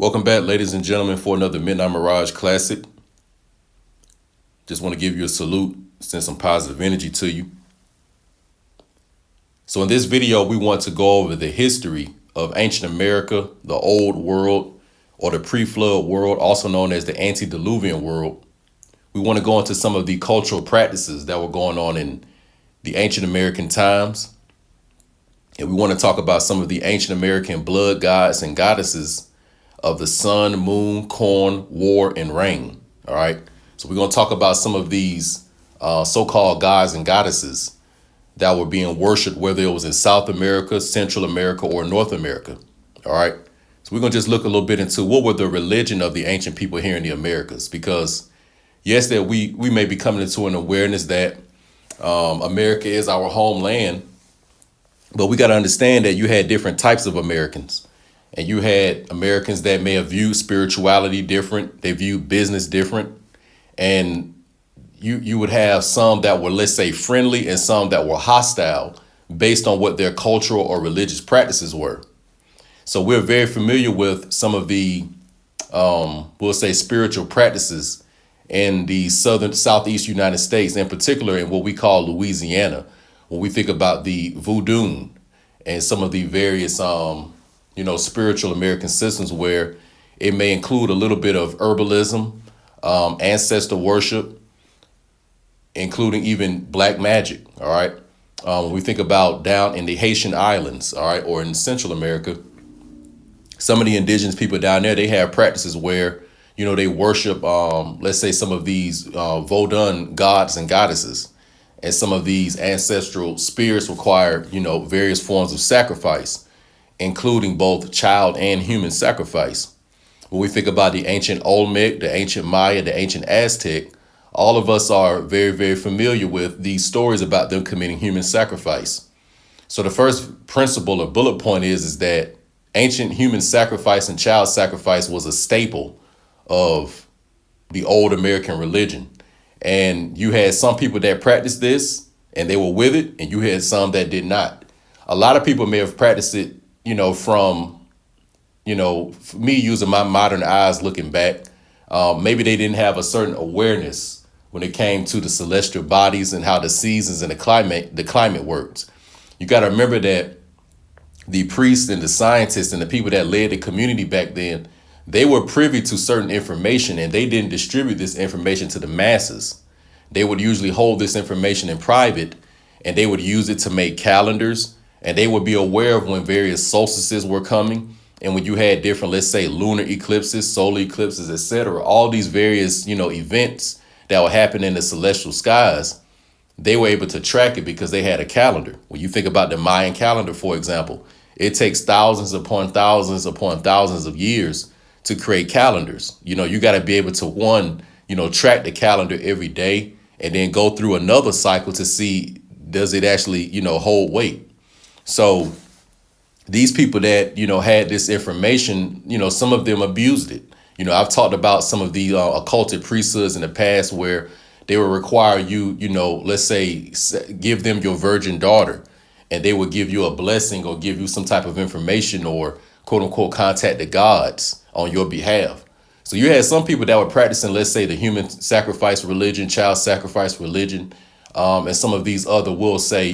Welcome back, ladies and gentlemen, for another Midnight Mirage Classic. Just want to give you a salute, send some positive energy to you. So in this video, we want to go over the history of ancient America, the old world, or the pre-flood world, also known as the antediluvian world. We want to go into some of the cultural practices that were going on in the ancient American times. And we want to talk about some of the ancient American blood gods and goddesses of the sun, moon, corn, war, and rain. All right. So we're going to talk about some of these so-called gods and goddesses that were being worshipped, whether it was in South America, Central America, or North America. All right. So we're going to just look a little bit into what were the religion of the ancient people here in the Americas, because yes, that we may be coming into an awareness that America is our homeland, but we got to understand that you had different types of Americans. And you had Americans that may have viewed spirituality different. They viewed business different. And you would have some that were, let's say, friendly and some that were hostile based on what their cultural or religious practices were. So we're very familiar with some of the, we'll say, spiritual practices in the southeast United States, in particular in what we call Louisiana, when we think about the voodoo and some of the various spiritual American systems, where it may include a little bit of herbalism, ancestor worship, including even black magic. All right. When we think about down in the Haitian islands, all right, or in Central America, some of the indigenous people down there, they have practices where, they worship, let's say, some of these Vodun gods and goddesses. And some of these ancestral spirits require, various forms of sacrifice, including both child and human sacrifice. When we think about the ancient Olmec, the ancient Maya, the ancient Aztec, all of us are very, very familiar with these stories about them committing human sacrifice. So the first principle or bullet point is that ancient human sacrifice and child sacrifice was a staple of the old American religion. And you had some people that practiced this and they were with it, and you had some that did not. A lot of people may have practiced it, from, me using my modern eyes looking back. Maybe they didn't have a certain awareness when it came to the celestial bodies and how the seasons and the climate works. You got to remember that the priests and the scientists and the people that led the community back then, they were privy to certain information, and they didn't distribute this information to the masses. They would usually hold this information in private, and they would use it to make calendars, and they would be aware of when various solstices were coming. And when you had different, let's say, lunar eclipses, solar eclipses, etc., all these various, events that would happen in the celestial skies, they were able to track it because they had a calendar. When you think about the Mayan calendar, for example, it takes thousands upon thousands upon thousands of years to create calendars. You got to be able to, track the calendar every day and then go through another cycle to see, does it actually, hold weight? So these people that, had this information, some of them abused it. I've talked about some of the occulted priesthoods in the past where they would require you, let's say, give them your virgin daughter, and they would give you a blessing or give you some type of information or quote unquote contact the gods on your behalf. So you had some people that were practicing, let's say, the human sacrifice religion, child sacrifice religion, and some of these other, we'll say,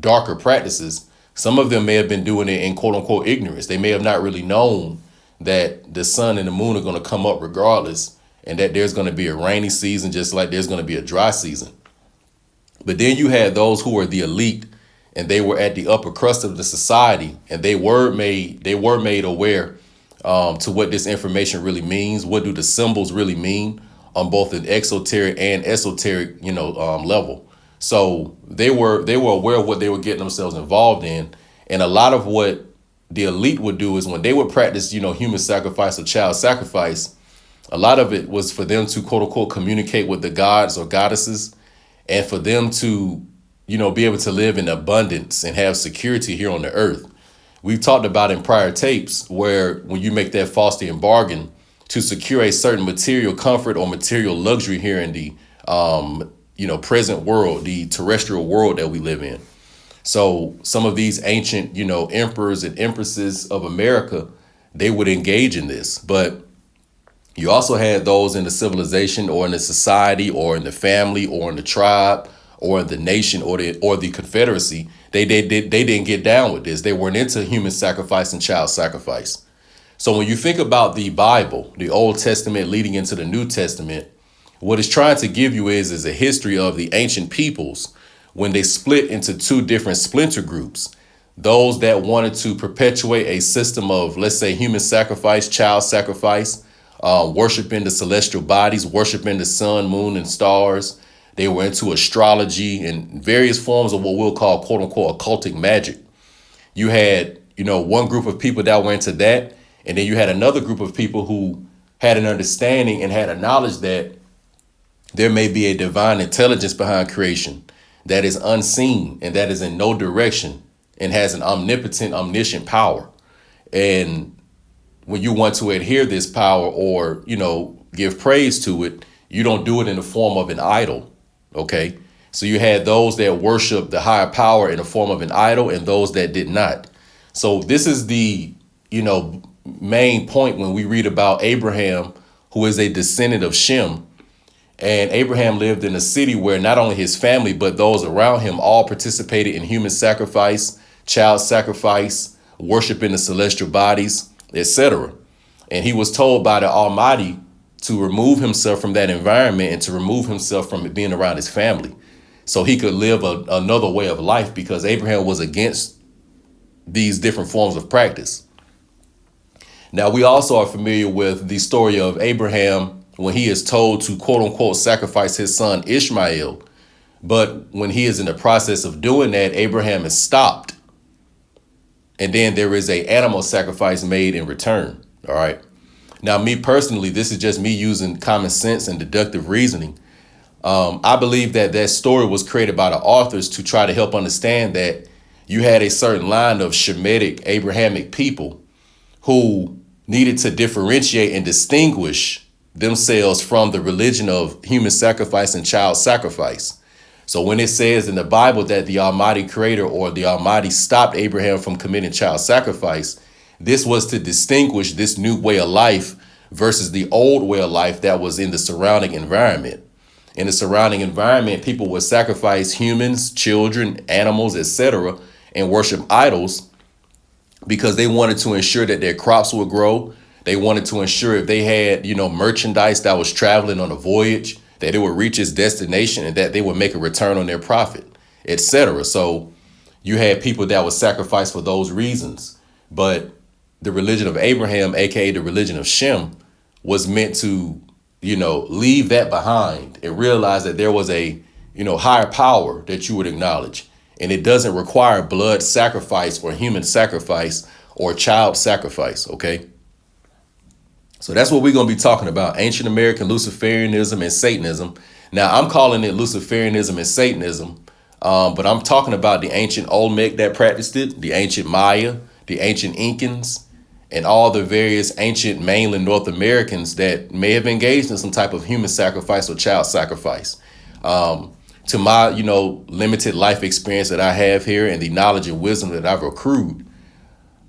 darker practices. Some of them may have been doing it in quote unquote ignorance. They may have not really known that the sun and the moon are going to come up regardless, and that there's going to be a rainy season just like there's going to be a dry season. But then you had those who were the elite, and they were at the upper crust of the society, and they were made aware to what this information really means. What do the symbols really mean on both an exoteric and esoteric, level? So they were aware of what they were getting themselves involved in. And a lot of what the elite would do is when they would practice, human sacrifice or child sacrifice, a lot of it was for them to quote unquote communicate with the gods or goddesses, and for them to, be able to live in abundance and have security here on the earth. We've talked about in prior tapes where when you make that Faustian bargain to secure a certain material comfort or material luxury here in the present world, the terrestrial world that we live in. So some of these ancient, emperors and empresses of America, they would engage in this. But you also had those in the civilization or in the society or in the family or in the tribe or in the nation or the confederacy. They didn't get down with this. They weren't into human sacrifice and child sacrifice. So when you think about the Bible, the Old Testament leading into the New Testament, what it's trying to give you is a history of the ancient peoples when they split into two different splinter groups. Those that wanted to perpetuate a system of, let's say, human sacrifice, child sacrifice, worshiping the celestial bodies, worshiping the sun, moon, and stars. They were into astrology and various forms of what we'll call, quote unquote, occultic magic. You had, one group of people that were into that. And then you had another group of people who had an understanding and had a knowledge that there may be a divine intelligence behind creation that is unseen and that is in no direction and has an omnipotent, omniscient power. And when you want to adhere this power or, give praise to it, you don't do it in the form of an idol. OK, so you had those that worship the higher power in the form of an idol and those that did not. So this is the, main point when we read about Abraham, who is a descendant of Shem. And Abraham lived in a city where not only his family, but those around him all participated in human sacrifice, child sacrifice, worshiping the celestial bodies, etc. And he was told by the Almighty to remove himself from that environment and to remove himself from being around his family so he could live another way of life, because Abraham was against these different forms of practice. Now, we also are familiar with the story of Abraham when he is told to, quote unquote, sacrifice his son Ishmael. But when he is in the process of doing that, Abraham is stopped. And then there is an animal sacrifice made in return. All right. Now, me personally, this is just me using common sense and deductive reasoning. I believe that story was created by the authors to try to help understand that you had a certain line of Shemitic, Abrahamic people who needed to differentiate and distinguish themselves from the religion of human sacrifice and child sacrifice. So when it says in the Bible that the Almighty Creator or the Almighty stopped Abraham from committing child sacrifice, this was to distinguish this new way of life versus the old way of life that was in the surrounding environment. In the surrounding environment, people would sacrifice humans, children, animals, etc., and worship idols because they wanted to ensure that their crops would grow. They wanted to ensure if they had, merchandise that was traveling on a voyage, that it would reach its destination and that they would make a return on their profit, etc. So you had people that would sacrifice for those reasons. But the religion of Abraham, aka the religion of Shem, was meant to, leave that behind and realize that there was a, higher power that you would acknowledge. And it doesn't require blood sacrifice or human sacrifice or child sacrifice. OK, so that's what we're going to be talking about. Ancient American Luciferianism and Satanism. Now, I'm calling it Luciferianism and Satanism, but I'm talking about the ancient Olmec that practiced it, the ancient Maya, the ancient Incans, and all the various ancient mainland North Americans that may have engaged in some type of human sacrifice or child sacrifice. To my, limited life experience that I have here and the knowledge and wisdom that I've accrued,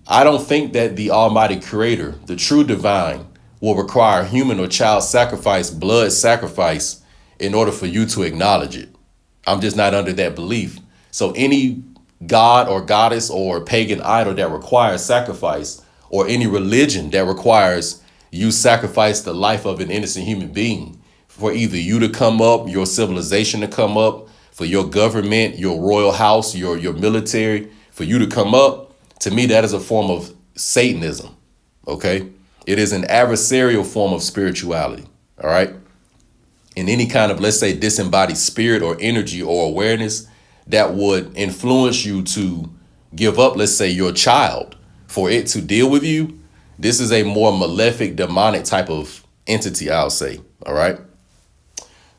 I don't think that the Almighty Creator, the true divine, will require human or child sacrifice, blood sacrifice, in order for you to acknowledge it. I'm just not under that belief. So any god or goddess or pagan idol that requires sacrifice, or any religion that requires you sacrifice the life of an innocent human being for either you to come up, your civilization to come up, for your government, your royal house, your military, for you to come up, to me, that is a form of Satanism. OK, it is an adversarial form of spirituality. All right. And any kind of, let's say, disembodied spirit or energy or awareness that would influence you to give up, let's say, your child for it to deal with you. This is a more malefic, demonic type of entity, I'll say. All right.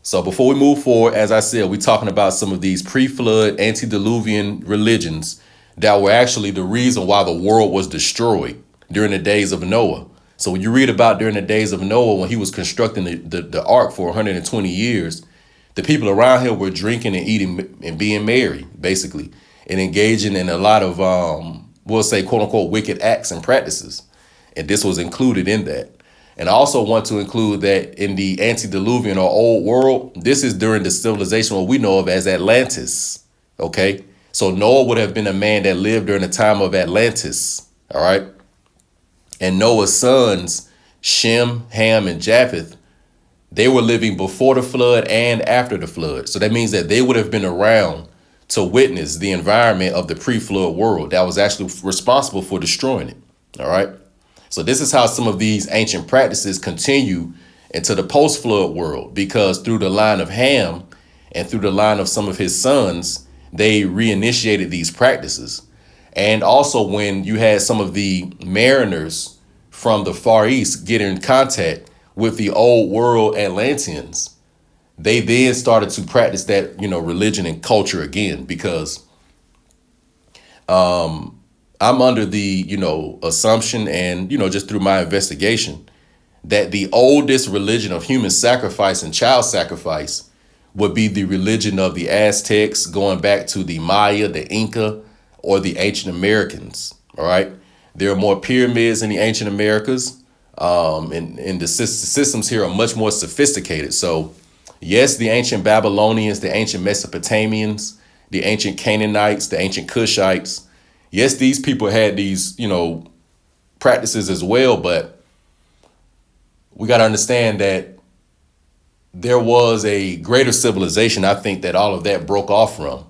So before we move forward, as I said, we're talking about some of these pre-flood, antediluvian religions that were actually the reason why the world was destroyed during the days of Noah. So when you read about during the days of Noah, when he was constructing the ark for 120 years, the people around him were drinking and eating and being merry, basically, and engaging in a lot of, we'll say, quote unquote, wicked acts and practices. And this was included in that. And I also want to include that in the antediluvian or old world, this is during the civilization what we know of as Atlantis. Okay. So Noah would have been a man that lived during the time of Atlantis. All right. And Noah's sons, Shem, Ham, and Japheth, they were living before the flood and after the flood. So that means that they would have been around to witness the environment of the pre-flood world that was actually responsible for destroying it. All right. So this is how some of these ancient practices continue into the post-flood world, because through the line of Ham and through the line of some of his sons, they reinitiated these practices. And also when you had some of the mariners from the Far East get in contact with the old world Atlanteans, they then started to practice that, religion and culture again, because I'm under the, assumption and, just through my investigation that the oldest religion of human sacrifice and child sacrifice would be the religion of the Aztecs, going back to the Maya, the Inca, or the ancient Americans. All right. There are more pyramids in the ancient Americas. And the systems here are much more sophisticated. So, yes, the ancient Babylonians, the ancient Mesopotamians, the ancient Canaanites, the ancient Cushites. Yes, these people had these, practices as well. But we got to understand that there was a greater civilization, I think, that all of that broke off from.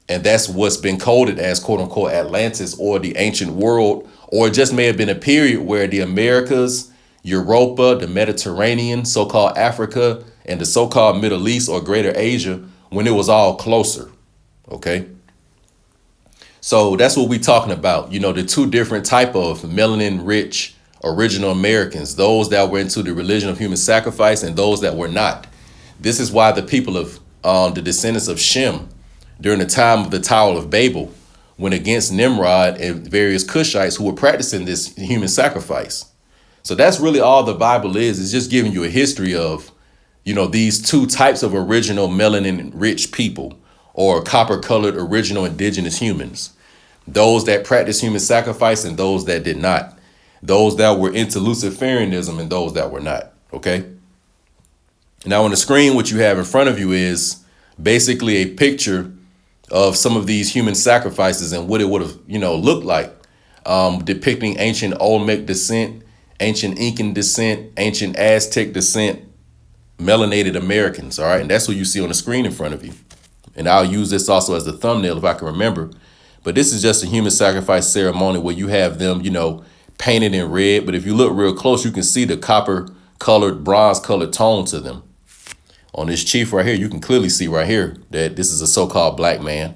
And that's what's been coded as, quote unquote, Atlantis or the ancient world. Or it just may have been a period where the Americas, Europa, the Mediterranean, so-called Africa, and the so-called Middle East or Greater Asia, when it was all closer. Okay. So that's what we're talking about. The two different type of melanin rich original Americans, those that were into the religion of human sacrifice and those that were not. This is why the people of the descendants of Shem during the time of the Tower of Babel went against Nimrod and various Cushites who were practicing this human sacrifice. So that's really all the Bible is. It's just giving you a history of, these two types of original melanin rich people, or copper colored original indigenous humans. Those that practice human sacrifice and those that did not. Those that were into Luciferianism and those that were not. Okay. Now on the screen, what you have in front of you is basically a picture of some of these human sacrifices and what it would have, looked like, depicting ancient Olmec descent, ancient Incan descent, ancient Aztec descent, melanated Americans. All right. And that's what you see on the screen in front of you. And I'll use this also as the thumbnail if I can remember. But this is just a human sacrifice ceremony where you have them, painted in red. But if you look real close, you can see the copper colored, bronze colored tone to them. On this chief right here, you can clearly see right here that this is a so-called black man.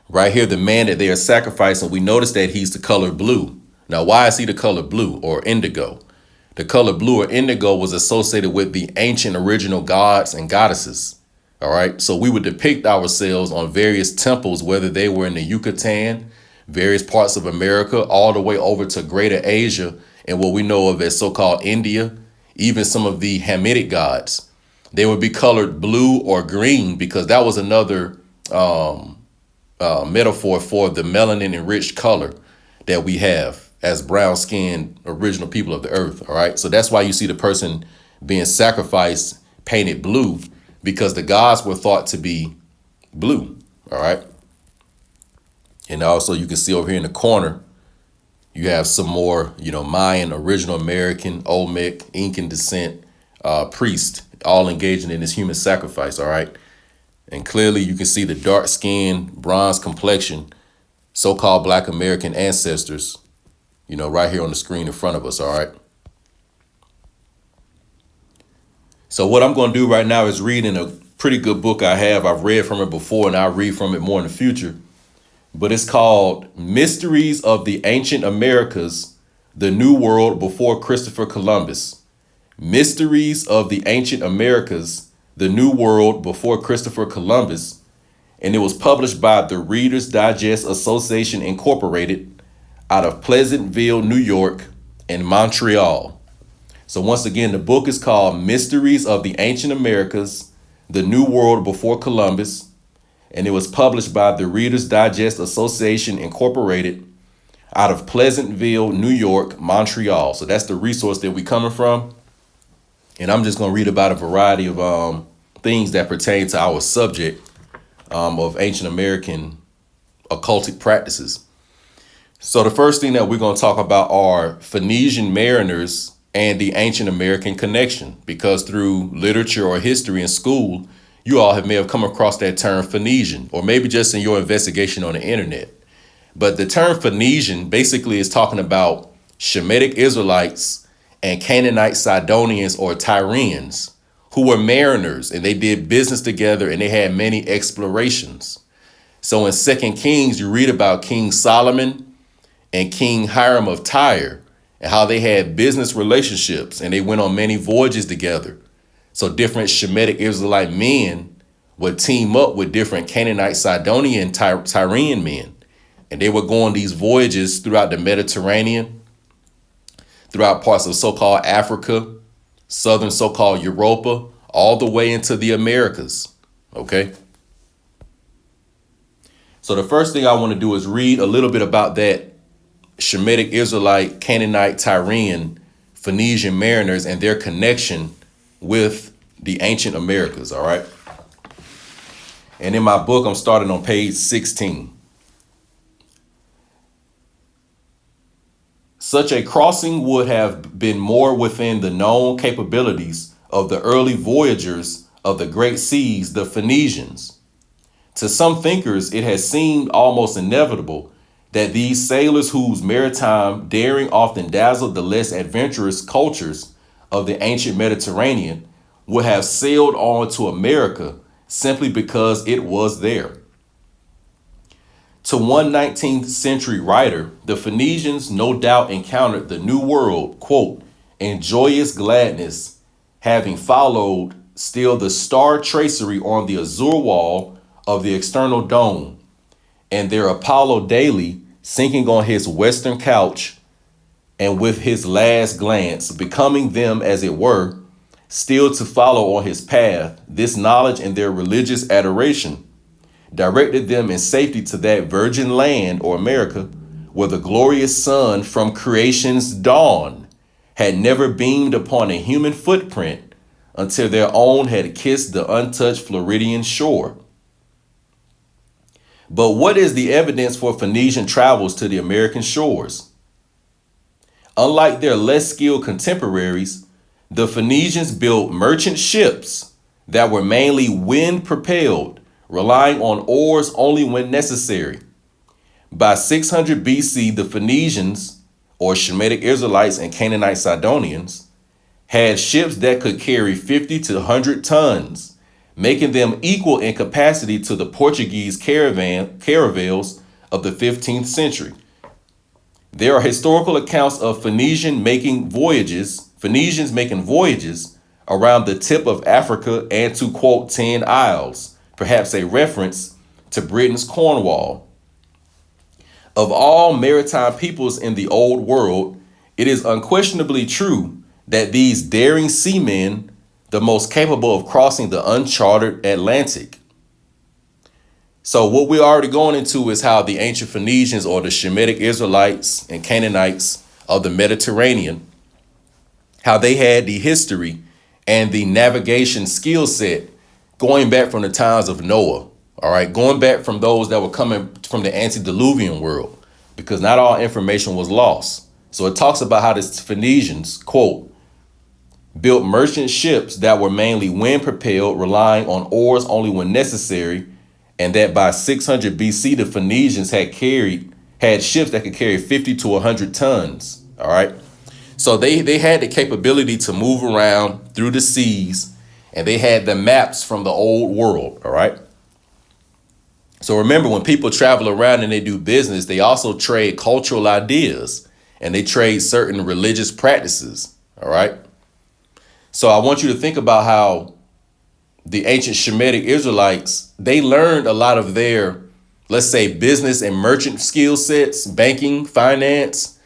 Right here, the man that they are sacrificing, we notice that he's the color blue. Now, why is he the color blue or indigo? The color blue or indigo was associated with the ancient original gods and goddesses. All right. So we would depict ourselves on various temples, whether they were in the Yucatan, various parts of America, all the way over to Greater Asia and what we know of as so-called India, even some of the Hamitic gods. They would be colored blue or green because that was another metaphor for the melanin enriched color that we have as brown skinned original people of the earth. All right. So that's why you see the person being sacrificed painted blue, because the gods were thought to be blue. All right. And also you can see over here in the corner, you have some more, Mayan, original American, Olmec, Incan descent priest, all engaging in this human sacrifice. All right. And clearly you can see the dark skin, bronze complexion, so-called Black American ancestors, right here on the screen in front of us. All right. So what I'm going to do right now is read in a pretty good book I have. I've read from it before and I'll read from it more in the future. But it's called Mysteries of the Ancient Americas, the New World Before Christopher Columbus. Mysteries of the Ancient Americas, the New World Before Christopher Columbus. And it was published by the Reader's Digest Association Incorporated out of Pleasantville, New York, and Montreal. So once again, the book is called Mysteries of the Ancient Americas, the New World Before Columbus, and it was published by the Reader's Digest Association Incorporated out of Pleasantville, New York, Montreal. So that's the resource that we're coming from. And I'm just going to read about a variety of things that pertain to our subject of ancient American occultic practices. So the first thing that we're going to talk about are Phoenician mariners and the ancient American connection, because through literature or history in school, you all may have come across that term Phoenician, or maybe just in your investigation on the internet. But the term Phoenician basically is talking about Shemitic Israelites and Canaanite Sidonians or Tyrians who were mariners, and they did business together and they had many explorations. So in 2 Kings, you read about King Solomon and King Hiram of Tyre and how they had business relationships and they went on many voyages together. So different Shemitic Israelite men would team up with different Canaanite, Sidonian, Tyrian men. And they would go on these voyages throughout the Mediterranean, throughout parts of so-called Africa, southern so-called Europa, all the way into the Americas. Okay. So the first thing I want to do is read a little bit about that Shemitic Israelite, Canaanite, Tyrian, Phoenician mariners and their connection with the ancient Americas. All right. And in my book, I'm starting on page 16. Such a crossing would have been more within the known capabilities of the early voyagers of the great seas, the Phoenicians. To some thinkers, it has seemed almost inevitable that these sailors whose maritime daring often dazzled the less adventurous cultures of the ancient Mediterranean would have sailed on to America simply because it was there. To one 19th century writer, the Phoenicians no doubt encountered the New World, quote, in joyous gladness, having followed still the star tracery on the azure wall of the external dome, and their Apollo daily sinking on his western couch, and with his last glance, becoming them, as it were, still to follow on his path, this knowledge and their religious adoration directed them in safety to that virgin land, or America, where the glorious sun from creation's dawn had never beamed upon a human footprint until their own had kissed the untouched Floridian shore. But what is the evidence for Phoenician travels to the American shores? Unlike their less skilled contemporaries, the Phoenicians built merchant ships that were mainly wind propelled, relying on oars only when necessary. By 600 BC, the Phoenicians, or Shemitic Israelites and Canaanite Sidonians, had ships that could carry 50 to 100 tons, making them equal in capacity to the Portuguese caravels of the 15th century. There are historical accounts of Phoenicians making voyages around the tip of Africa and to, quote, 10 isles, perhaps a reference to Britain's Cornwall. Of all maritime peoples in the old world, it is unquestionably true that these daring seamen, the most capable of crossing the uncharted Atlantic. So what we're already going into is how the ancient Phoenicians, or the Shemitic Israelites and Canaanites of the Mediterranean, how they had the history and the navigation skill set going back from the times of Noah. All right, going back from those that were coming from the antediluvian world, because not all information was lost. So it talks about how the Phoenicians, quote, built merchant ships that were mainly wind propelled, relying on oars only when necessary, and that by 600 BC, the Phoenicians had ships that could carry 50 to 100 tons. All right. So they had the capability to move around through the seas, and they had the maps from the old world. All right. So remember, when people travel around and they do business, they also trade cultural ideas and they trade certain religious practices. All right. So I want you to think about how the ancient Shemitic Israelites, they learned a lot of their, let's say, business and merchant skill sets, banking, finance.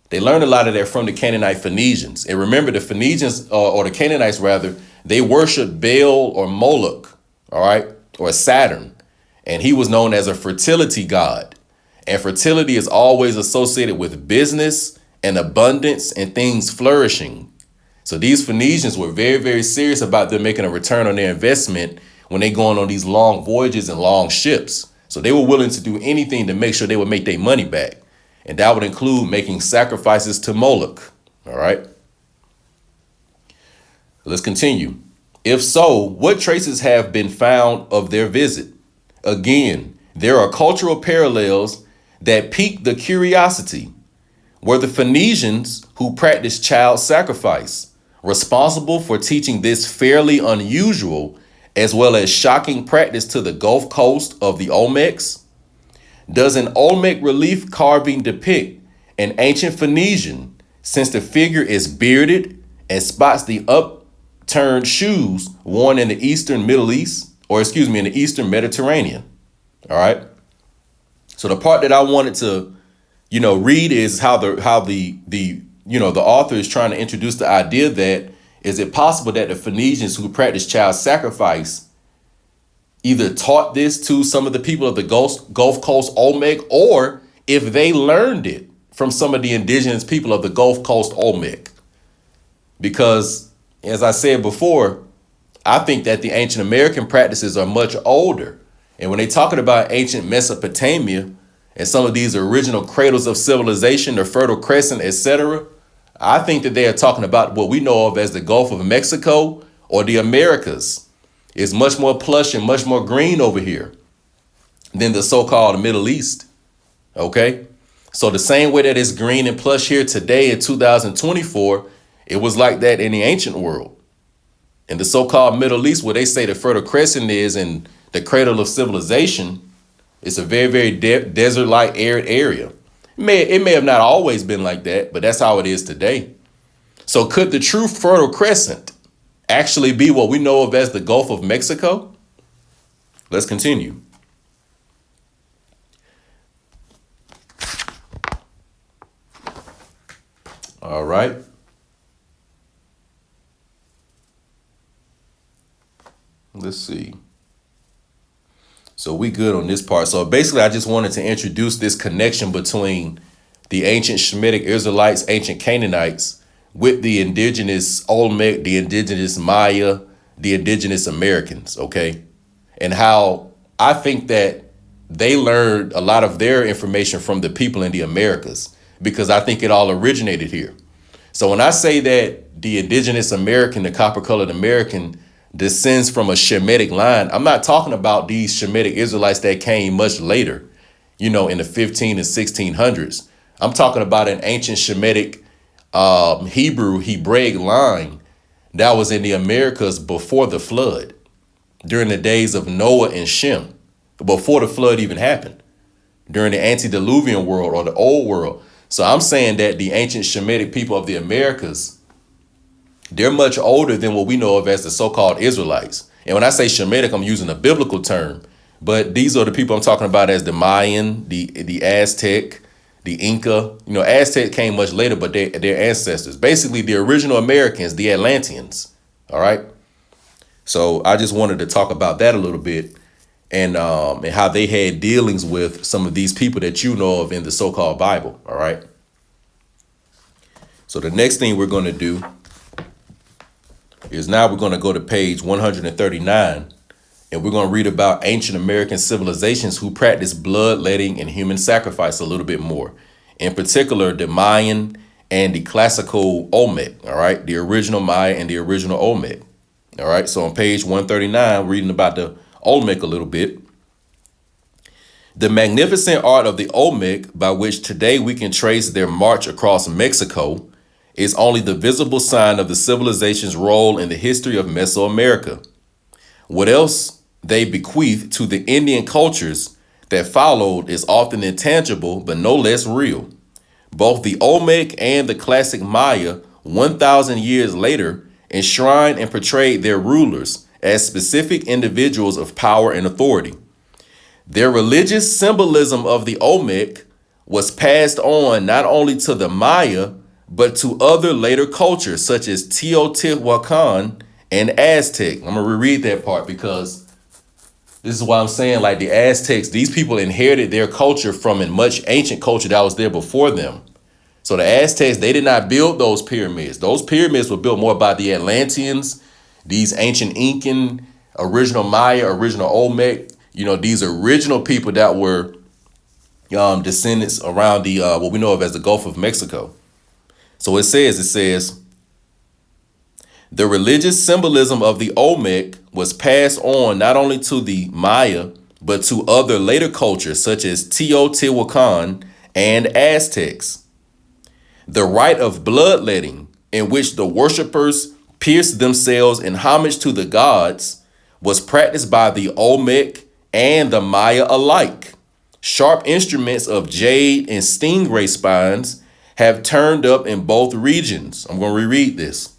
They learned a lot of that from the Canaanite Phoenicians. And remember, the Phoenicians, or the Canaanites rather, they worshiped Baal or Moloch, all right, or Saturn. And he was known as a fertility god. And fertility is always associated with business and abundance and things flourishing. So these Phoenicians were very, very serious about them making a return on their investment when they going on these long voyages and long ships. So they were willing to do anything to make sure they would make their money back. And that would include making sacrifices to Moloch. All right. Let's continue. If so, what traces have been found of their visit? Again, there are cultural parallels that pique the curiosity. Were the Phoenicians who practiced child sacrifice responsible for teaching this fairly unusual as well as shocking practice to the Gulf Coast of the Olmecs? Does an Olmec relief carving depict an ancient Phoenician, since the figure is bearded and spots the upturned shoes worn in the Eastern Middle East, in the Eastern Mediterranean? All right. So the part that I wanted to, read is how the author is trying to introduce the idea that is it possible that the Phoenicians who practiced child sacrifice either taught this to some of the people of the Gulf Coast Olmec, or if they learned it from some of the indigenous people of the Gulf Coast Olmec. Because, as I said before, I think that the ancient American practices are much older. And when they're talking about ancient Mesopotamia and some of these original cradles of civilization, the Fertile Crescent, etc., I think that they are talking about what we know of as the Gulf of Mexico or the Americas. It's much more plush and much more green over here than the so-called Middle East. Okay? So the same way that it's green and plush here today in 2024, it was like that in the ancient world. In the so-called Middle East, where they say the Fertile Crescent is and the cradle of civilization, it's a very, very desert-like arid area. It may have not always been like that, but that's how it is today. So could the true Fertile Crescent actually be what we know of as the Gulf of Mexico? Let's continue. All right. Let's see. So we good on this part. So basically, I just wanted to introduce this connection between the ancient Shemitic Israelites, ancient Canaanites, with the indigenous Olmec, the indigenous Maya, the indigenous Americans, okay? And how I think that they learned a lot of their information from the people in the Americas, because I think it all originated here. So when I say that the indigenous American, the copper-colored American, descends from a Shemitic line, I'm not talking about these Shemitic Israelites that came much later, in the 15 and 1600s. I'm talking about an ancient Shemitic Hebraic line that was in the Americas before the flood, during the days of Noah and Shem, before the flood even happened, during the antediluvian world or the old world. So I'm saying that the ancient Shemitic people of the Americas, they're much older than what we know of as the so-called Israelites. And when I say Shemitic, I'm using a biblical term, but these are the people I'm talking about as the Mayan, the Aztec, the Inca. Aztec came much later, but their ancestors, basically the original Americans, the Atlanteans. All right. So I just wanted to talk about that a little bit, and how they had dealings with some of these people that you know of in the so-called Bible. All right. So the next thing we're going to do is now we're going to go to page 139, and we're going to read about ancient American civilizations who practice bloodletting and human sacrifice a little bit more. In particular, the Mayan and the classical Olmec, all right? The original Maya and the original Olmec, all right? So on page 139, reading about the Olmec a little bit. The magnificent art of the Olmec, by which today we can trace their march across Mexico, is only the visible sign of the civilization's role in the history of Mesoamerica. What else they bequeath to the Indian cultures that followed is often intangible, but no less real. Both the Olmec and the classic Maya, 1,000 years later, enshrined and portrayed their rulers as specific individuals of power and authority. Their religious symbolism of the Olmec was passed on not only to the Maya, but to other later cultures such as Teotihuacan and Aztec. I'm going to reread that part because This is why I'm saying, like, the Aztecs, these people inherited their culture from a much ancient culture that was there before them. So the Aztecs, they did not build those pyramids. Those pyramids were built more by the Atlanteans, these ancient Incan, original Maya, original Olmec, these original people that were descendants around the what we know of as the Gulf of Mexico. So it says, the religious symbolism of the Olmec was passed on not only to the Maya, but to other later cultures such as Teotihuacan and Aztecs. The rite of bloodletting, in which the worshippers pierced themselves in homage to the gods, was practiced by the Olmec and the Maya alike. Sharp instruments of jade and stingray spines have turned up in both regions. I'm going to reread this.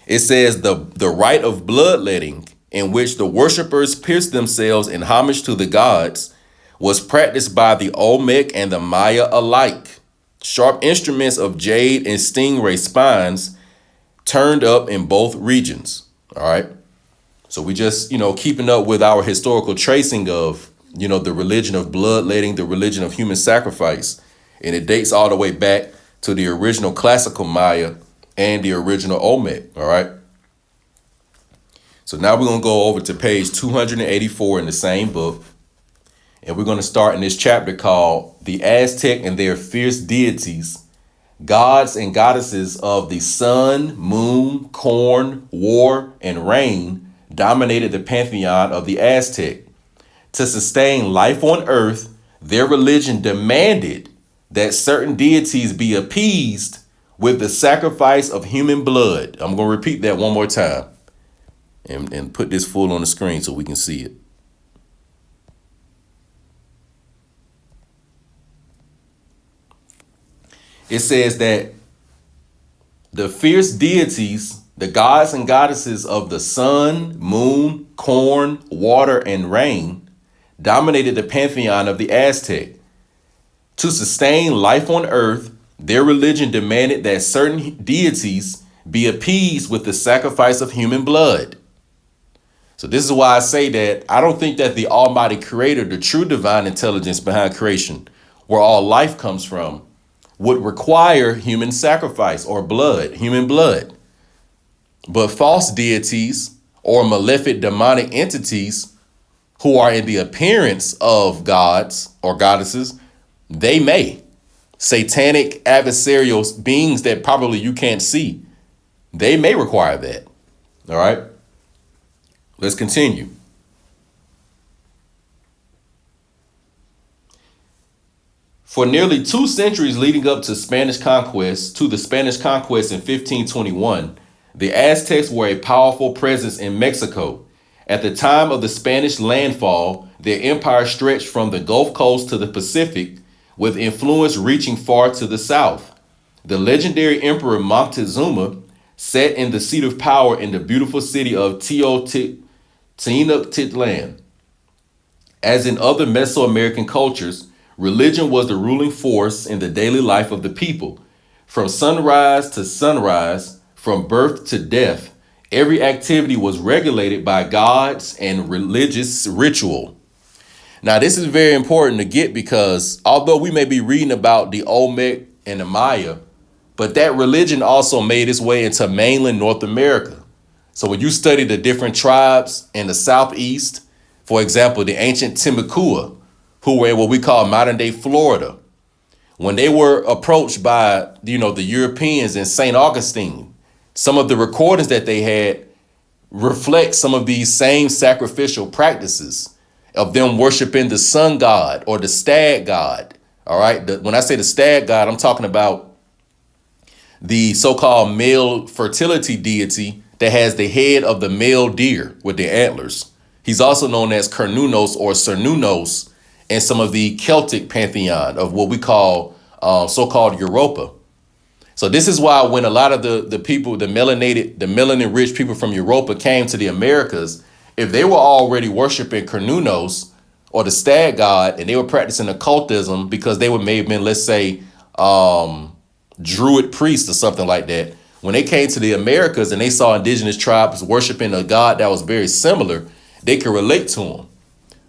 It says the rite of bloodletting, in which the worshippers pierced themselves in homage to the gods, was practiced by the Olmec and the Maya alike. Sharp instruments of jade and stingray spines turned up in both regions. All right. So we just, keeping up with our historical tracing of, the religion of bloodletting, the religion of human sacrifice. And it dates all the way back to the original classical Maya and the original Olmec. All right. So now we're going to go over to page 284 in the same book. And we're going to start in this chapter called The Aztec and Their Fierce Deities, Gods and Goddesses of the Sun, Moon, Corn, War, and Rain dominated the pantheon of the Aztec. To sustain life on earth, their religion demanded that certain deities be appeased with the sacrifice of human blood. I'm going to repeat that one more time and put this full on the screen so we can see it. It says that the fierce deities, the gods and goddesses of the sun, moon, corn, water, and rain, dominated the pantheon of the Aztec. To sustain life on earth, their religion demanded that certain deities be appeased with the sacrifice of human blood. So this is why I say that I don't think that the Almighty Creator, the true divine intelligence behind creation, where all life comes from, would require human sacrifice or blood, human blood. But false deities or malefic demonic entities who are in the appearance of gods or goddesses, they may. Satanic adversarial beings that probably you can't see, they may require that. All right, let's continue. For nearly 2 centuries leading up to the Spanish conquest in 1521, the Aztecs were a powerful presence in Mexico. At the time of the Spanish landfall, their empire stretched from the Gulf Coast to the Pacific, with influence reaching far to the south. The legendary Emperor Moctezuma sat in the seat of power in the beautiful city of Tenochtitlan. As in other Mesoamerican cultures, religion was the ruling force in the daily life of the people. From sunrise to sunrise, from birth to death, every activity was regulated by gods and religious ritual. Now, this is very important to get because although we may be reading about the Olmec and the Maya, but that religion also made its way into mainland North America. So when you study the different tribes in the Southeast, for example, the ancient Timucua, who were in what we call modern day Florida, when they were approached by, the Europeans in St. Augustine, some of the recordings that they had reflect some of these same sacrificial practices of them worshiping the sun god or the stag god. All right. When I say the stag god, I'm talking about the so-called male fertility deity that has the head of the male deer with the antlers. He's also known as Cernunnos or Cernunnos in some of the Celtic pantheon of what we call so-called Europa. So this is why when a lot of the people, the melanin rich people from Europa came to the Americas, if they were already worshiping Cernunnos or the stag god and they were practicing occultism because they may have been, let's say, Druid priests or something like that, when they came to the Americas and they saw indigenous tribes worshiping a god that was very similar, they could relate to them.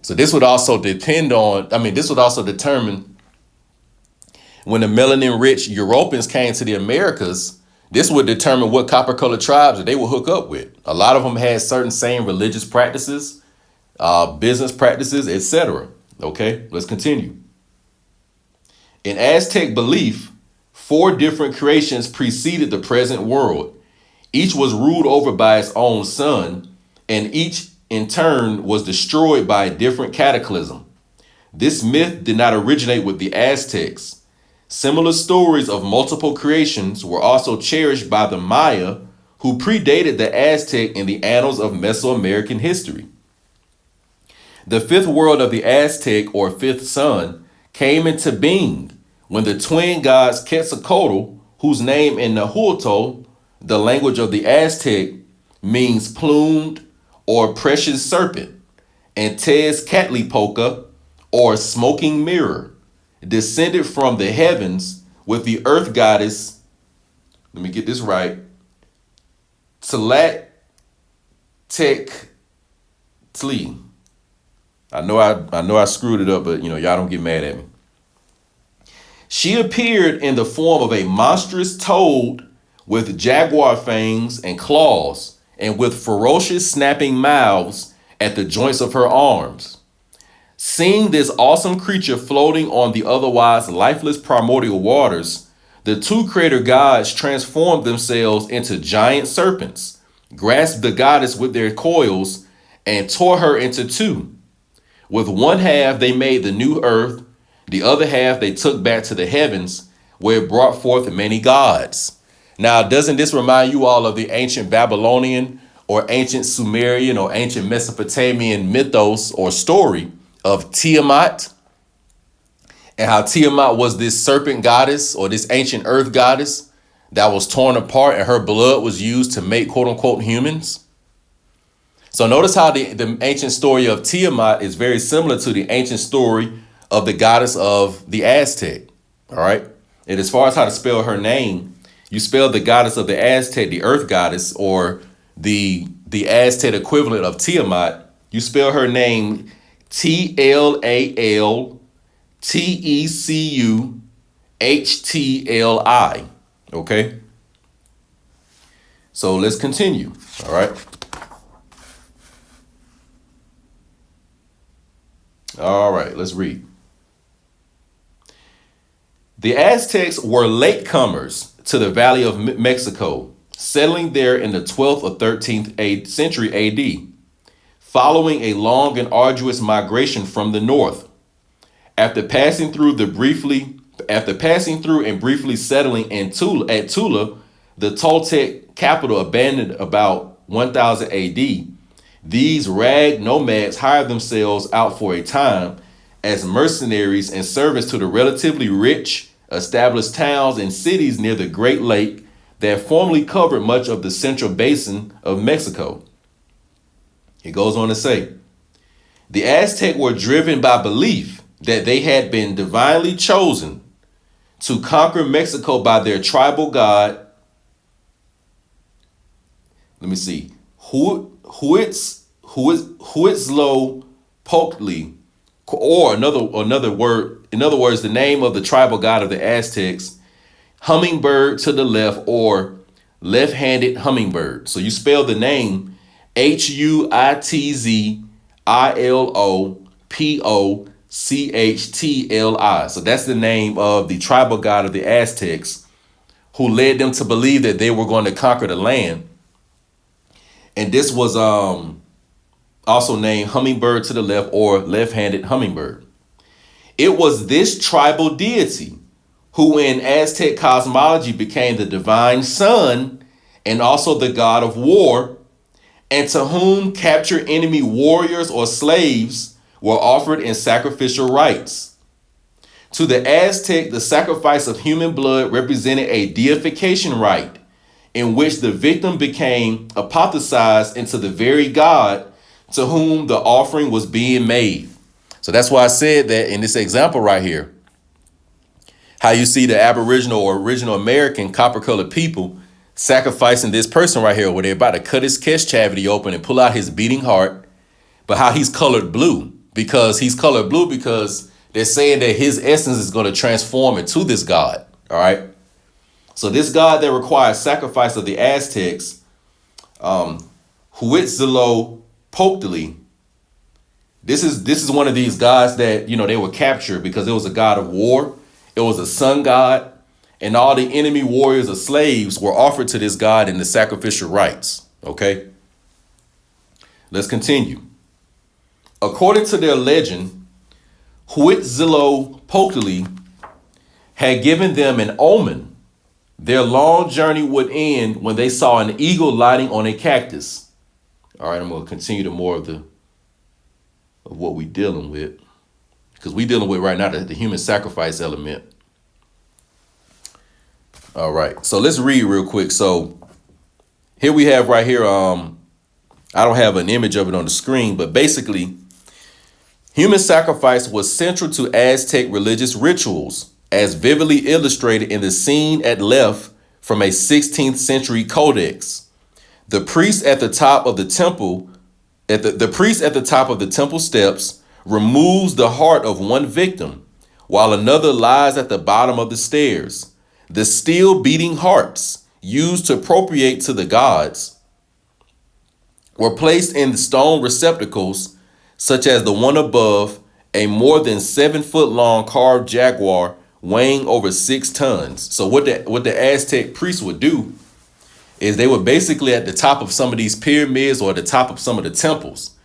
So this would also this would also determine when the melanin rich Europeans came to the Americas, this would determine what copper colored tribes that they would hook up with. A lot of them had certain same religious practices, business practices, etc. Okay, let's continue. In Aztec belief, 4 different creations preceded the present world. Each was ruled over by its own sun, and each in turn was destroyed by a different cataclysm. This myth did not originate with the Aztecs. Similar stories of multiple creations were also cherished by the Maya, who predated the Aztec in the annals of Mesoamerican history. The 5th world of the Aztec, or 5th sun, came into being when the twin gods Quetzalcoatl, whose name in Nahuatl, the language of the Aztec, means plumed or precious serpent, and Tezcatlipoca, or smoking mirror, descended from the heavens with the earth goddess, let me get this right, Tlachtectli. I know I screwed it up, but y'all don't get mad at me. She appeared in the form of a monstrous toad with jaguar fangs and claws, and with ferocious snapping mouths at the joints of her arms. Seeing this awesome creature floating on the otherwise lifeless primordial waters, the 2 creator gods transformed themselves into giant serpents, grasped the goddess with their coils, and tore her into 2. With one half they made the new earth, the other half they took back to the heavens, where it brought forth many gods. Now, doesn't this remind you all of the ancient Babylonian or ancient Sumerian or ancient Mesopotamian mythos or story of Tiamat, and how Tiamat was this serpent goddess or this ancient earth goddess that was torn apart and her blood was used to make quote unquote humans? So notice how the ancient story of Tiamat is very similar to the ancient story of the goddess of the Aztec. All right. And as far as how to spell her name, you spell the goddess of the Aztec, the earth goddess, or the Aztec equivalent of Tiamat. You spell her name Tlaltecutli. Okay. So let's continue. All right. All right, let's read. The Aztecs were latecomers to the Valley of Mexico, settling there in the 12th or 13th century AD, following a long and arduous migration from the north. After passing through and briefly settling at Tula, the Toltec capital abandoned about 1000 AD, these rag nomads hired themselves out for a time as mercenaries and servants to the relatively rich, established towns and cities near the Great Lake that formerly covered much of the central basin of Mexico. It goes on to say, the Aztec were driven by belief that they had been divinely chosen to conquer Mexico by their tribal god, Huitzlopochtli, or in other words, the name of the tribal god of the Aztecs, hummingbird to the left, or left-handed hummingbird. So you spell the name Huitzlopochtli. So that's the name of the tribal god of the Aztecs, who led them to believe that they were going to conquer the land. And this was also named hummingbird to the left, or left-handed hummingbird. It was this tribal deity who in Aztec cosmology became the divine sun and also the god of war, and to whom captured enemy warriors or slaves were offered in sacrificial rites. To the Aztec, the sacrifice of human blood represented a deification rite in which the victim became apotheosized into the very god to whom the offering was being made. So that's why I said that in this example right here, how you see the Aboriginal or original American copper-colored people sacrificing this person right here, where they're about to cut his chest cavity open and pull out his beating heart, but how he's colored blue, because he's colored blue because they're saying that his essence is going to transform into this god. All right. So this god that requires sacrifice of the Aztecs, Huitzilopochtli, this is one of these gods that, they were captured because it was a god of war. It was a sun god, and all the enemy warriors or slaves were offered to this god in the sacrificial rites. Okay. Let's continue. According to their legend, Huitzilopochtli had given them an omen. Their long journey would end when they saw an eagle lighting on a cactus. All right, I'm going to continue to more of what we're dealing with, because we're dealing with right now the human sacrifice element. All right, so let's read real quick. So here we have right here, I don't have an image of it on the screen, but basically, human sacrifice was central to Aztec religious rituals, as vividly illustrated in the scene at left from a 16th century codex. The priest at the top of the temple, the priest at the top of the temple steps removes the heart of one victim, while another lies at the bottom of the stairs. The still beating hearts, used to appropriate to the gods, were placed in stone receptacles, such as the one above, a more than 7 foot long carved jaguar weighing over 6 tons. So what the Aztec priests would do is they would basically, at the top of some of these pyramids or at the top of some of the temples,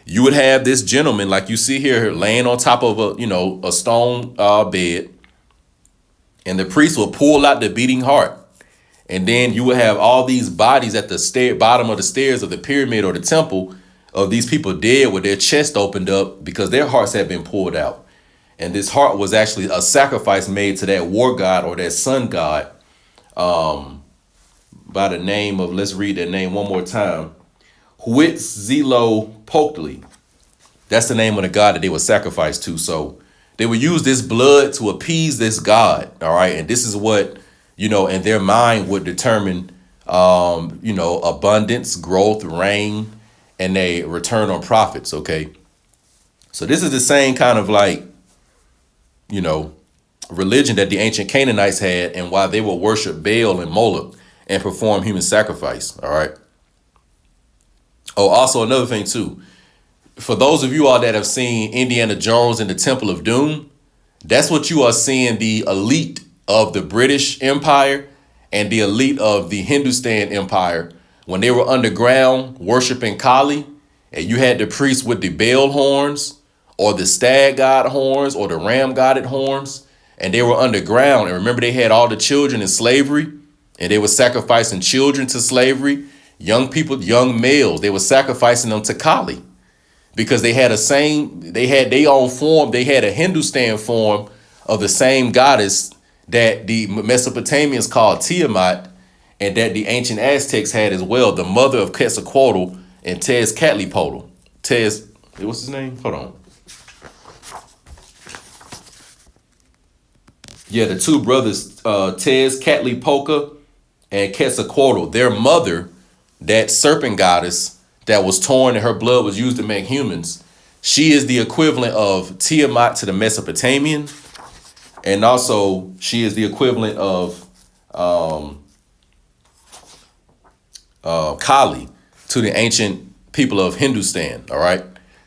you would have this gentleman like you see here laying on top of a stone bed, and the priest will pull out the beating heart. And then you would have all these bodies at the bottom of the stairs of the pyramid or the temple of these people dead with their chest opened up because their hearts had been pulled out. And this heart was actually a sacrifice made to that war god or that sun god, by the name of, let's read that name one more time, Huitzilopochtli. That's the name of the god that they would sacrifice to. So they would use this blood to appease this god. All right. And this is what, in their mind would determine, abundance, growth, rain, and a return on profits. Okay. So this is the same kind of religion that the ancient Canaanites had, and why they would worship Baal and Moloch and perform human sacrifice. All right. Oh, also another thing too, for those of you all that have seen Indiana Jones and the Temple of Doom, that's what you are seeing, the elite of the British Empire and the elite of the Hindustan Empire, when they were underground worshiping Kali, and you had the priests with the Baal horns or the stag god horns or the ram godded horns, and they were underground. And remember, they had all the children in slavery, and they were sacrificing children to slavery, young people, young males. They were sacrificing them to Kali because they had their own form. They had a Hindustan form of the same goddess that the Mesopotamians called Tiamat, and that the ancient Aztecs had as well, the mother of Quetzalcoatl and Tezcatlipoca. What's his name? Hold on. Yeah, the two brothers, Tezcatlipoca and Quetzalcoatl, their mother, that serpent goddess that was torn and her blood was used to make humans, she is the equivalent of Tiamat to the Mesopotamian, and also she is the equivalent of Kali to the ancient people of Hindustan. All right.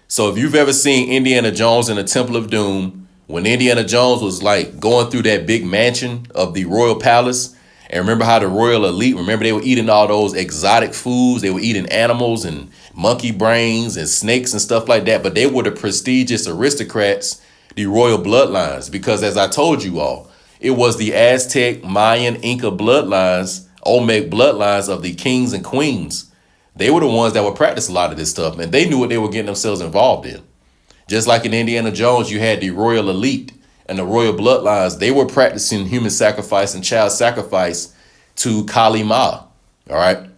So if you've ever seen Indiana Jones and the Temple of Doom, when Indiana Jones was going through that big mansion of the royal palace, and remember how the royal elite, remember they were eating all those exotic foods, they were eating animals and monkey brains and snakes and stuff like that, but they were the prestigious aristocrats, the royal bloodlines, because as I told you all, it was the Aztec, Mayan, Inca bloodlines, Olmec bloodlines of the kings and queens. They were the ones that would practice a lot of this stuff, and they knew what they were getting themselves involved in. Just like in Indiana Jones, you had the royal elite and the royal bloodlines. They were practicing human sacrifice and child sacrifice to Kali Ma. All right.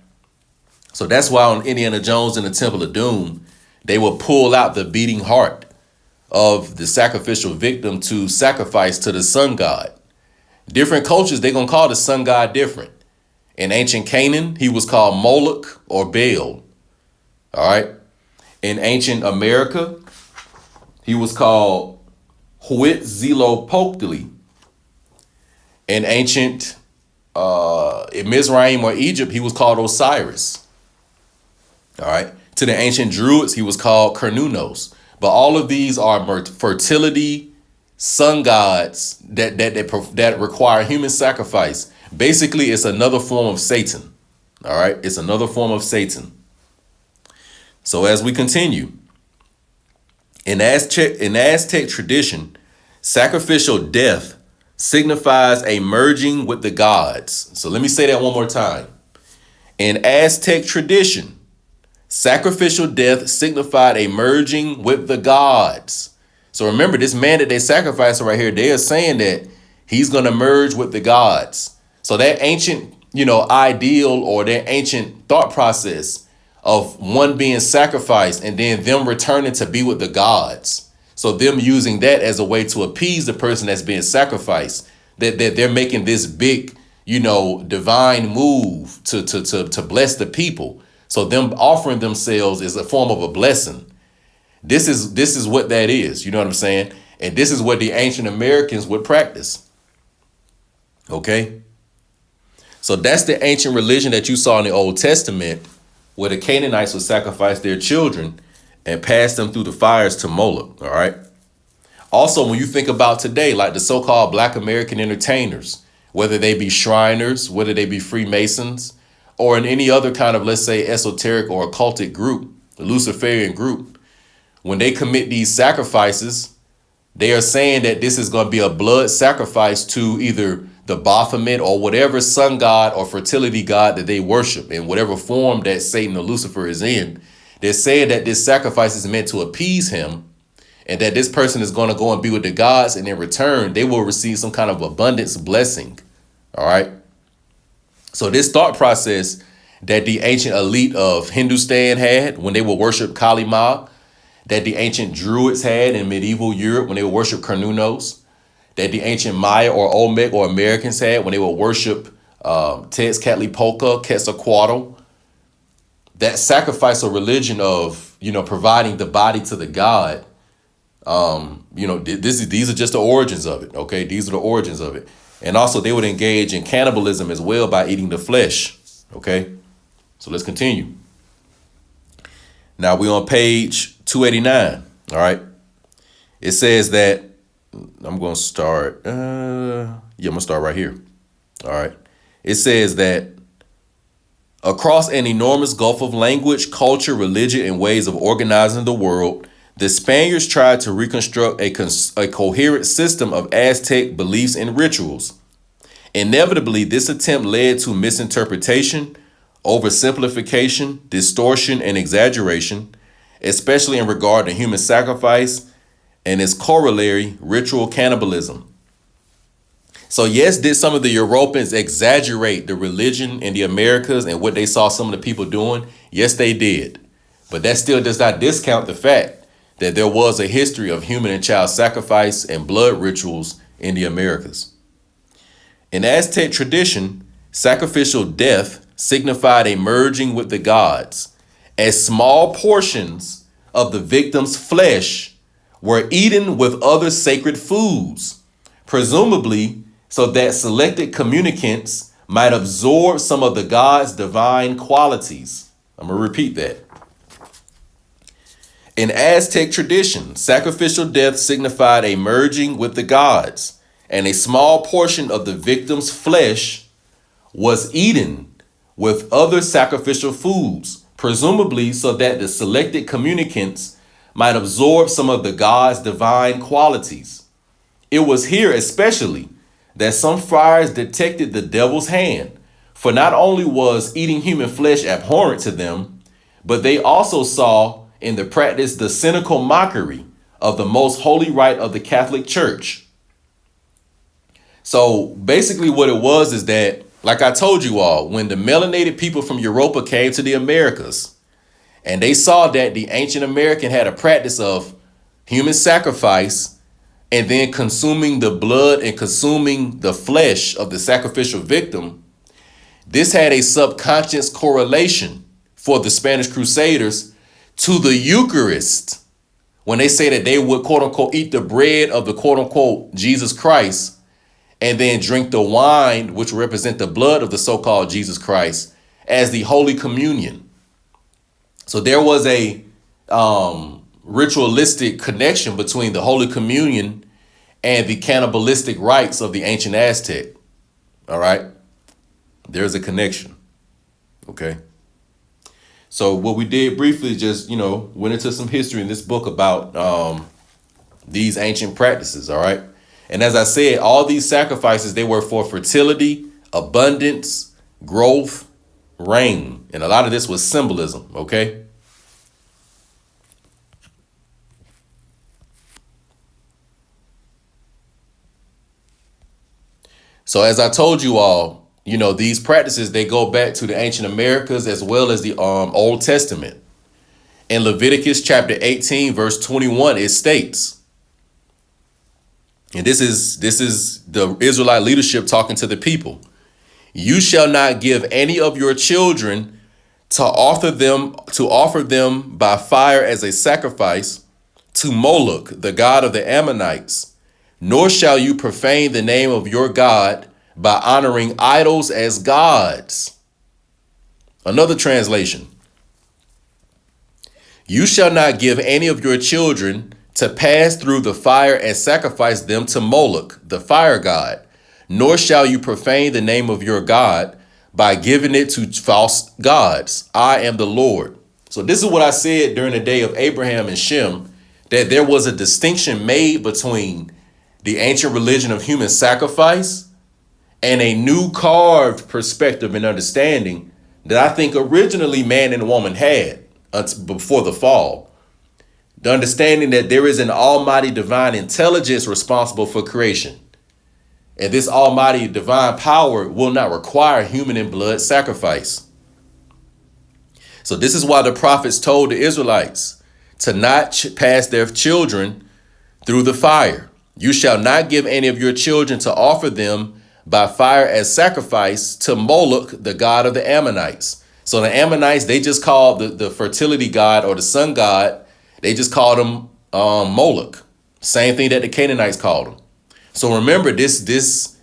So that's why on Indiana Jones and the Temple of Doom, they would pull out the beating heart of the sacrificial victim to sacrifice to the sun god. Different cultures, they're going to call the sun god different. In ancient Canaan, he was called Moloch or Baal. All right. In ancient America, he was called Huitzilopochtli. In ancient in Mizraim or Egypt, he was called Osiris. All right. To the ancient Druids, he was called Cernunnos. But all of these are fertility sun gods that require human sacrifice. Basically, it's another form of Satan. All right. It's another form of Satan. So as we continue, in Aztec tradition, sacrificial death signifies a merging with the gods. So let me say that one more time. In Aztec tradition, sacrificial death signified a merging with the gods. So remember, this man that they sacrificed right here, they are saying that he's going to merge with the gods. So that ancient, ideal or that ancient thought process of one being sacrificed and then them returning to be with the gods. So them using that as a way to appease the person that's being sacrificed, that they're making this big, divine move to bless the people. So them offering themselves is a form of a blessing. This is what that is. You know what I'm saying? And this is what the ancient Americans would practice. Okay. So that's the ancient religion that you saw in the Old Testament, where the Canaanites would sacrifice their children and pass them through the fires to Moloch. All right. Also, when you think about today, like the so-called Black American entertainers, whether they be Shriners, whether they be Freemasons, or in any other kind of, let's say, esoteric or occultic group, the Luciferian group, when they commit these sacrifices, they are saying that this is going to be a blood sacrifice to either the Baphomet or whatever sun god or fertility god that they worship in whatever form that Satan or Lucifer is in. They're saying that this sacrifice is meant to appease him and that this person is going to go and be with the gods, and in return, they will receive some kind of abundance blessing. All right. So this thought process that the ancient elite of Hindustan had when they would worship Kali Ma, that the ancient Druids had in medieval Europe when they would worship Cernunnos, that the ancient Maya or Olmec or Americans had when they would worship Tezcatlipoca, Quetzalcoatl, that sacrificial religion of, providing the body to the god, these are just the origins of it. Okay, these are the origins of it. And also they would engage in cannibalism as well by eating the flesh. Okay, so let's continue. Now we're on page 289. All right, it says that I'm going to start. I'm going to start right here. All right, it says that across an enormous gulf of language, culture, religion, and ways of organizing the world, the Spaniards tried to reconstruct a coherent system of Aztec beliefs and rituals. Inevitably, this attempt led to misinterpretation, oversimplification, distortion, and exaggeration, especially in regard to human sacrifice and its corollary, ritual cannibalism. So yes, did some of the Europeans exaggerate the religion in the Americas and what they saw some of the people doing? Yes, they did. But that still does not discount the fact that there was a history of human and child sacrifice and blood rituals in the Americas. In Aztec tradition, sacrificial death signified a merging with the gods, as small portions of the victim's flesh were eaten with other sacred foods, presumably so that selected communicants might absorb some of the god's divine qualities. I'm going to repeat that. In Aztec tradition, sacrificial death signified a merging with the gods, and a small portion of the victim's flesh was eaten with other sacrificial foods, presumably so that the selected communicants might absorb some of the god's divine qualities. It was here especially that some friars detected the devil's hand, for not only was eating human flesh abhorrent to them, but they also saw in the practice the cynical mockery of the most holy rite of the Catholic Church. So basically what it was is that, like I told you all, when the melanated people from Europa came to the Americas and they saw that the ancient American had a practice of human sacrifice and then consuming the blood and consuming the flesh of the sacrificial victim, this had a subconscious correlation for the Spanish Crusaders to the Eucharist, when they say that they would, quote unquote, eat the bread of the, quote unquote, Jesus Christ, and then drink the wine, which represent the blood of the so-called Jesus Christ, as the Holy Communion. So there was a ritualistic connection between the Holy Communion and the cannibalistic rites of the ancient Aztec. All right. There's a connection. Okay. So what we did briefly, just, went into some history in this book about these ancient practices. All right. And as I said, all these sacrifices, they were for fertility, abundance, growth, rain. And a lot of this was symbolism. Okay. So as I told you all, these practices, they go back to the ancient Americas as well as the Old Testament. In Leviticus chapter 18, verse 21, it states, and this is the Israelite leadership talking to the people. You shall not give any of your children to offer them by fire as a sacrifice to Moloch, the god of the Ammonites. Nor shall you profane the name of your God by honoring idols as gods. Another translation. You shall not give any of your children to pass through the fire and sacrifice them to Moloch, the fire god. Nor shall you profane the name of your God by giving it to false gods. I am the Lord. So this is what I said during the day of Abraham and Shem, that there was a distinction made between the ancient religion of human sacrifice and a new carved perspective and understanding that I think originally man and woman had before the fall. The understanding that there is an almighty divine intelligence responsible for creation. And this almighty divine power will not require human and blood sacrifice. So this is why the prophets told the Israelites to not pass their children through the fire. You shall not give any of your children to offer them by fire as sacrifice to Moloch, the god of the Ammonites. So the Ammonites, they just called the fertility god or the sun god, they just called him Moloch. Same thing that the Canaanites called him. So remember, this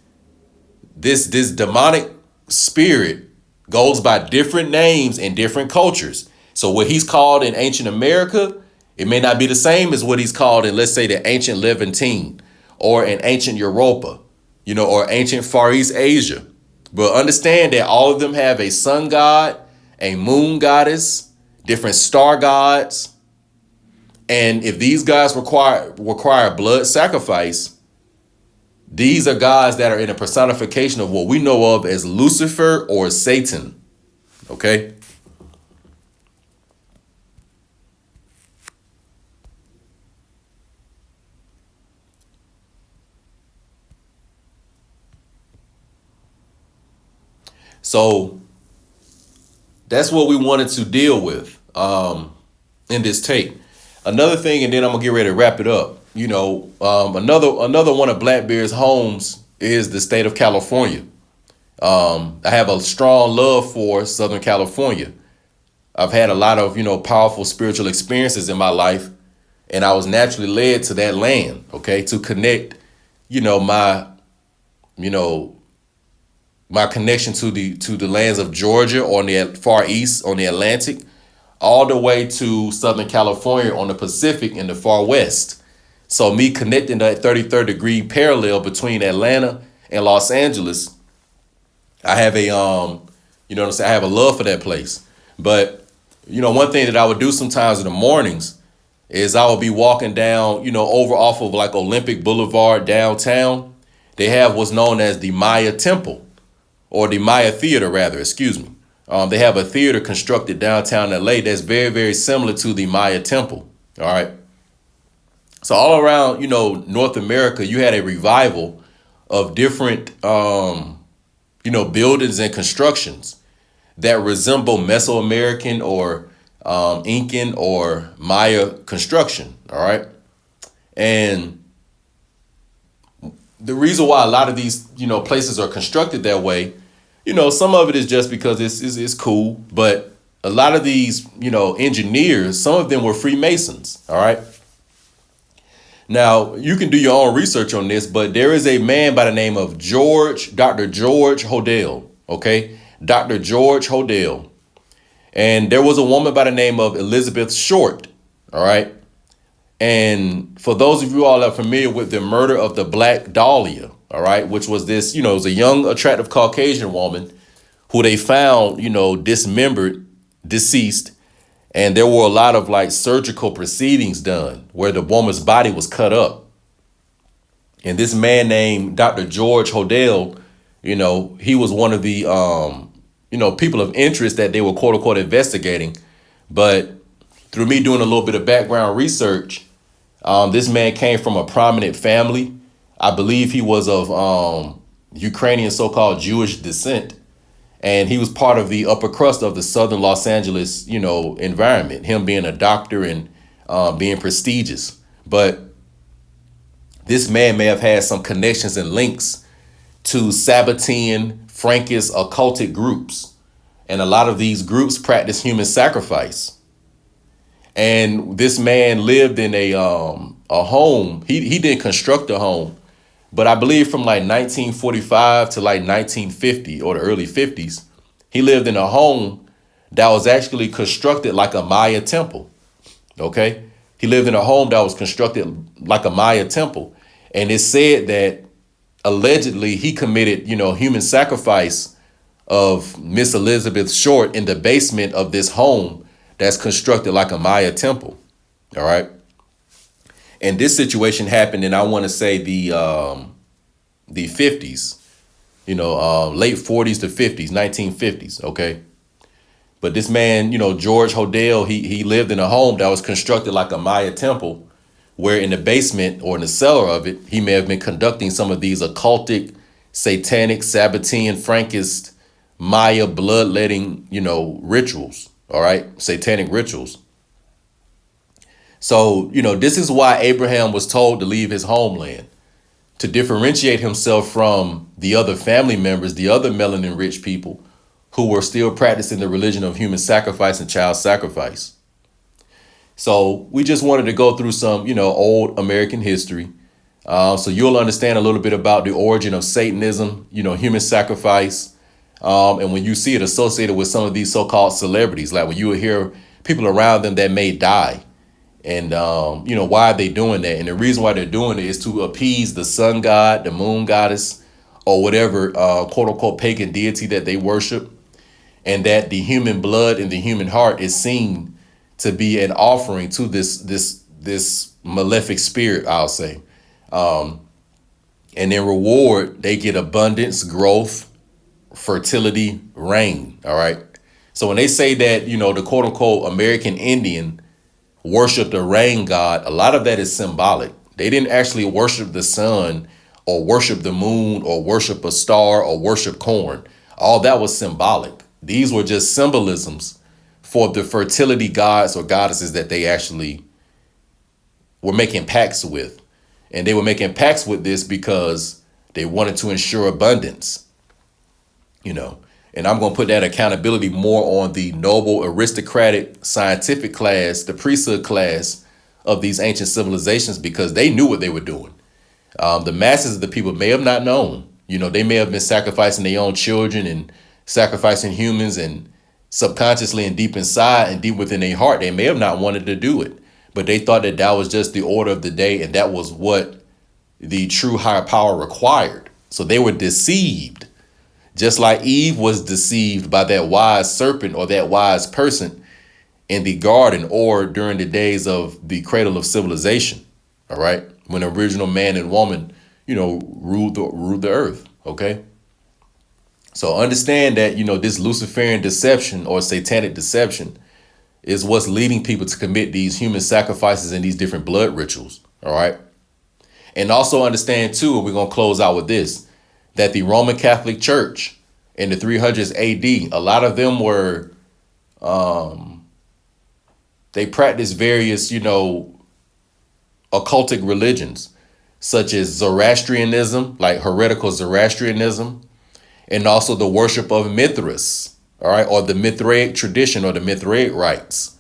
demonic spirit goes by different names in different cultures. So what he's called in ancient America, it may not be the same as what he's called in, let's say, the ancient Levantine or in ancient Europa, or ancient Far East Asia. But understand that all of them have a sun god, a moon goddess, different star gods. And if these guys require blood sacrifice, these are gods that are in a personification of what we know of as Lucifer or Satan. Okay. So that's what we wanted to deal with in this tape. Another thing, and then I'm gonna get ready to wrap it up. Another one of Blackbeard's homes is the state of California. I have a strong love for Southern California. I've had a lot of, powerful spiritual experiences in my life, and I was naturally led to that land, okay, to connect, my connection to the lands of Georgia on the far east, on the Atlantic, all the way to Southern California on the Pacific in the far west. So me connecting that 33rd degree parallel between Atlanta and Los Angeles, I have a I have a love for that place. But one thing that I would do sometimes in the mornings is I would be walking down, over off of like Olympic Boulevard downtown. They have what's known as the Maya Temple, or the Maya Theater, rather, excuse me. They have a theater constructed downtown LA that's very, very similar to the Maya Temple. All right. So all around, North America, you had a revival of different, buildings and constructions that resemble Mesoamerican or Incan or Maya construction. All right. And the reason why a lot of these, places are constructed that way, some of it is just because it's cool. But a lot of these, engineers, some of them were Freemasons. All right. Now, you can do your own research on this, but there is a man by the name of Dr. George Hodel. Okay. Dr. George Hodel. And there was a woman by the name of Elizabeth Short. All right. And for those of you all that are familiar with the murder of the Black Dahlia, all right, which was this, it was a young, attractive Caucasian woman who they found, dismembered, deceased. And there were a lot of like surgical proceedings done where the woman's body was cut up. And this man named Dr. George Hodel, he was one of the, people of interest that they were quote unquote investigating. But through me doing a little bit of background research, this man came from a prominent family. I believe he was of Ukrainian so-called Jewish descent. And he was part of the upper crust of the southern Los Angeles, environment, him being a doctor and being prestigious. But this man may have had some connections and links to Sabbatean, Frankist, occultic groups. And a lot of these groups practice human sacrifice. And this man lived in a home. He didn't construct a home, but I believe from like 1945 to like 1950 or the early 50s, he lived in a home that was actually constructed like a Maya temple. Okay. He lived in a home that was constructed like a Maya temple. And it said that allegedly he committed, human sacrifice of Miss Elizabeth Short in the basement of this home that's constructed like a Maya temple. All right. And this situation happened in, I want to say the 50s, late 40s to 50s, 1950s. OK. But this man, George Hodel, he lived in a home that was constructed like a Maya temple, where in the basement or in the cellar of it, he may have been conducting some of these occultic, satanic, Sabbatean, Frankist, Maya bloodletting, rituals. All right. Satanic rituals. So, this is why Abraham was told to leave his homeland, to differentiate himself from the other family members, the other melanin rich people who were still practicing the religion of human sacrifice and child sacrifice. So we just wanted to go through some, old American history. So you'll understand a little bit about the origin of Satanism, human sacrifice. And when you see it associated with some of these so-called celebrities, like when you hear people around them that may die, and, why are they doing that? And the reason why they're doing it is to appease the sun god, the moon goddess, or whatever, quote unquote, pagan deity that they worship. And that the human blood and the human heart is seen to be an offering to this malefic spirit, I'll say. And in reward, they get abundance, growth, fertility, rain. All right. So when they say that, the quote unquote American Indian worship the rain god, a lot of that is symbolic. They didn't actually worship the sun or worship the moon or worship a star or worship corn. All that was symbolic. These were just symbolisms for the fertility gods or goddesses that they actually were making pacts with. And they were making pacts with this because they wanted to ensure abundance, And I'm going to put that accountability more on the noble, aristocratic, scientific class, the priesthood class of these ancient civilizations, because they knew what they were doing. The masses of the people may have not known. They may have been sacrificing their own children and sacrificing humans, and subconsciously and deep inside and deep within their heart, they may have not wanted to do it. But they thought that that was just the order of the day, and that was what the true higher power required. So they were deceived. Just like Eve was deceived by that wise serpent or that wise person in the garden, or during the days of the cradle of civilization. All right. When original man and woman, ruled the earth. OK. So understand that, this Luciferian deception or satanic deception is what's leading people to commit these human sacrifices and these different blood rituals. All right. And also understand, too, and we're going to close out with this, that the Roman Catholic Church in the 300s AD, a lot of them were, they practiced various, occultic religions, such as Zoroastrianism, like heretical Zoroastrianism, and also the worship of Mithras. all right, or the Mithraic tradition or the Mithraic rites.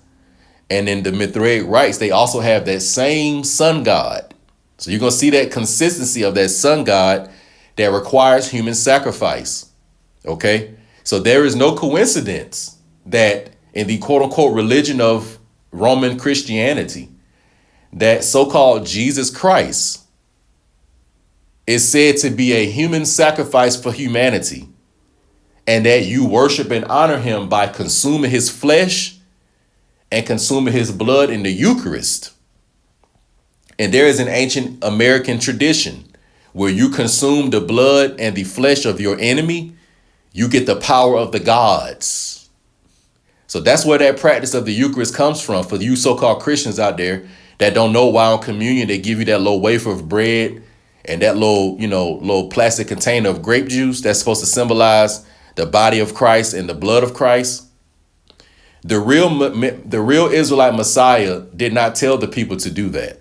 And in the Mithraic rites, they also have that same sun god. So you're going to see that consistency of that sun god that requires human sacrifice. Okay, so there is no coincidence that in the quote unquote religion of Roman Christianity, that so-called Jesus Christ is said to be a human sacrifice for humanity, and that you worship and honor him by consuming his flesh and consuming his blood in the Eucharist. And there is an ancient American tradition where you consume the blood and the flesh of your enemy, you get the power of the gods. So that's where that practice of the Eucharist comes from. For you so-called Christians out there that don't know why on communion they give you that little wafer of bread and that little plastic container of grape juice that's supposed to symbolize the body of Christ and the blood of Christ. The real Israelite Messiah did not tell the people to do that.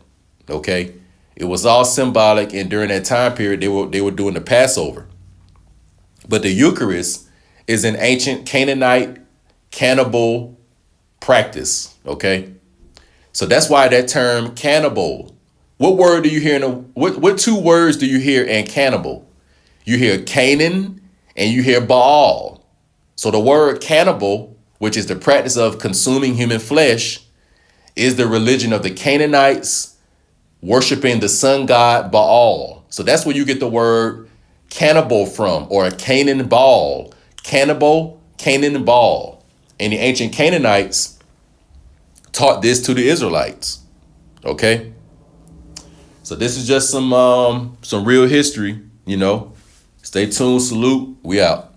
Okay, it was all symbolic, and during that time period they were doing the Passover. But the Eucharist is an ancient Canaanite cannibal practice. Okay, so that's why that term cannibal. What word do you hear what two words do you hear in cannibal? You hear Canaan and you hear Baal. So the word cannibal, which is the practice of consuming human flesh, is the religion of the Canaanites worshiping the sun god Baal. So that's where you get the word cannibal from, or a Canaan Baal. Cannibal, Canaan Baal. And the ancient Canaanites taught this to the Israelites. Okay? So this is just some real history, Stay tuned, salute, we out.